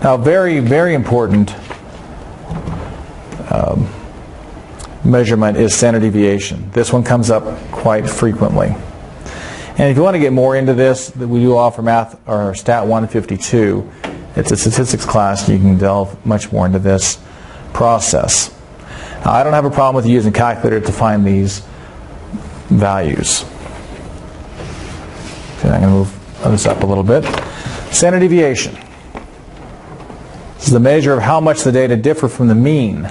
Now, very, very important measurement is standard deviation. This one comes up quite frequently. And if you want to get more into this, we do offer Math or Stat 152. It's a statistics class. You can delve much more into this process. Now, I don't have a problem with using a calculator to find these values. Okay, I'm going to move this up a little bit. Standard deviation. This is the measure of how much the data differ from the mean.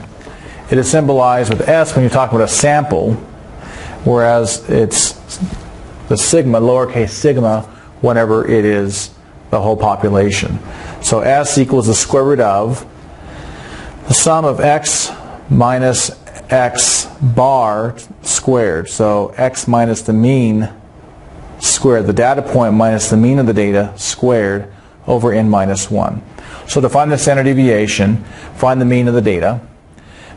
It is symbolized with S when you talk about a sample, whereas it's the sigma, lowercase sigma, whenever it is the whole population. So S equals the square root of the sum of x minus x bar squared. So x minus the mean squared, the data point minus the mean of the data squared over n minus 1. So to find the standard deviation, find the mean of the data.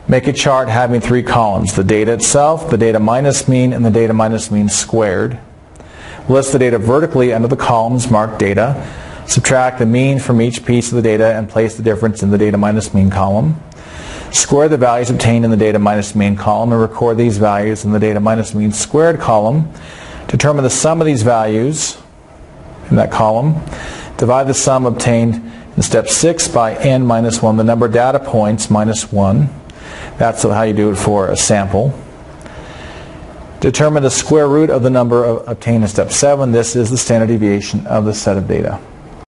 Make a chart having 3 columns: the data itself, the data minus mean, and the data minus mean squared. List the data vertically under the columns marked data. Subtract the mean from each piece of the data and place the difference in the data minus mean column. Square the values obtained in the data minus mean column and record these values in the data minus mean squared column. Determine the sum of these values in that column. Divide the sum obtained in step 6 by n minus 1, the number of data points minus 1. That's how you do it for a sample. Determine the square root of the number obtained in step 7. This is the standard deviation of the set of data.